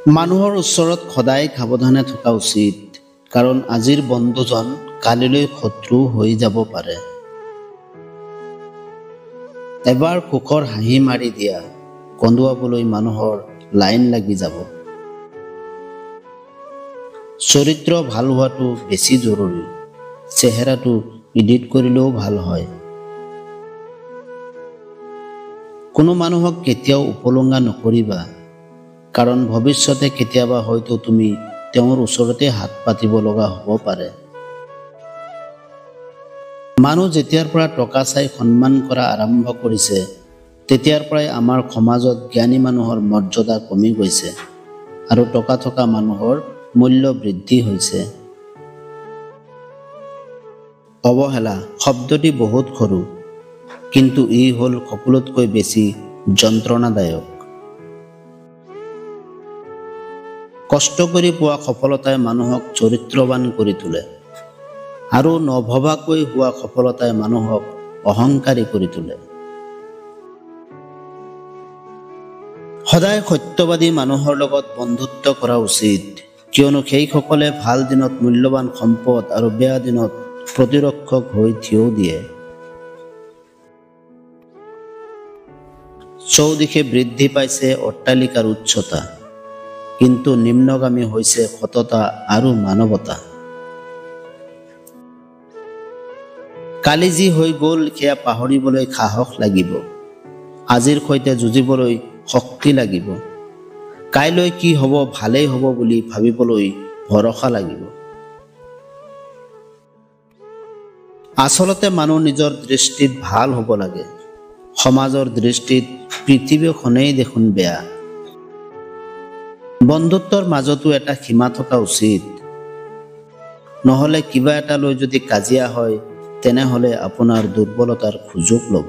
মানুহৰ ওচৰত সদায় সাৱধানে থকা উচিত, কাৰণ আজিৰ বন্ধুজন কালিলৈ শত্ৰু হৈ যাব পাৰে। এবাৰ সুখৰ হাঁহি মাৰি দিয়া, কন্দুৱাবলৈ মানুহৰ লাইন লাগি যাব। চৰিত্ৰ ভাল হোৱাটো বেছি জৰুৰী, চেহেৰাটো এডিট কৰিলেও ভাল হয়। কোনো মানুহক কেতিয়াও উপলুঙা নকৰিবা, কাৰণ ভৱিষ্যতে কেতিয়াবা হয়তো তুমি তেওঁৰ ওচৰতে হাত পাতিব লগা হ'ব পাৰে। মানুহ যেতিয়াৰ পৰা টকা চাই সন্মান কৰা আৰম্ভ কৰিছে, তেতিয়াৰ পৰাই আমাৰ সমাজত জ্ঞানী মানুহৰ মৰ্যাদা কমি গৈছে আৰু টকা থকা মানুহৰ মূল্য বৃদ্ধি হৈছে। অৱহেলা শব্দটি বহুত সৰু, কিন্তু ই হ'ল সকলোতকৈ বেছি যন্ত্ৰণাদায়ক। কষ্ট কৰি পোৱা সফলতাই মানুহক চৰিত্ৰৱান কৰি তোলে, আৰু নভবাকৈ হোৱা সফলতাই মানুহক অহংকাৰী কৰি তোলে। সদায় সত্যবাদী মানুহৰ লগত বন্ধুত্ব কৰা উচিত, কিয়নো সেইসকলে ভাল দিনত মূল্যৱান সম্পদ আৰু বেয়া দিনত প্ৰতিৰক্ষক হৈ থিয় দিয়ে। চৌদিশে বৃদ্ধি পাইছে অট্টালিকাৰ উচ্চতা, কিন্তু নিম্নগামী হৈছে সততা আৰু মানৱতা। কালি যি হৈ গ'ল সেয়া পাহৰিবলৈ সাহস লাগিব, আজিৰ সৈতে যুঁজিবলৈ শক্তি লাগিব, কাইলৈ কি হ'ব ভালেই হ'ব বুলি ভাবিবলৈ ভৰসা লাগিব। আচলতে মানুহ নিজৰ দৃষ্টিত ভাল হ'ব লাগে, সমাজৰ দৃষ্টিত পৃথিৱীখনেই দেখোন বেয়া। বন্ধুত্বৰ মাজতো এটা সীমা থকা উচিত, নহ'লে কিবা এটা লৈ যদি কাজিয়া হয়, তেনেহ'লে আপোনাৰ দুৰ্বলতাৰ সুযোগ ল'ব।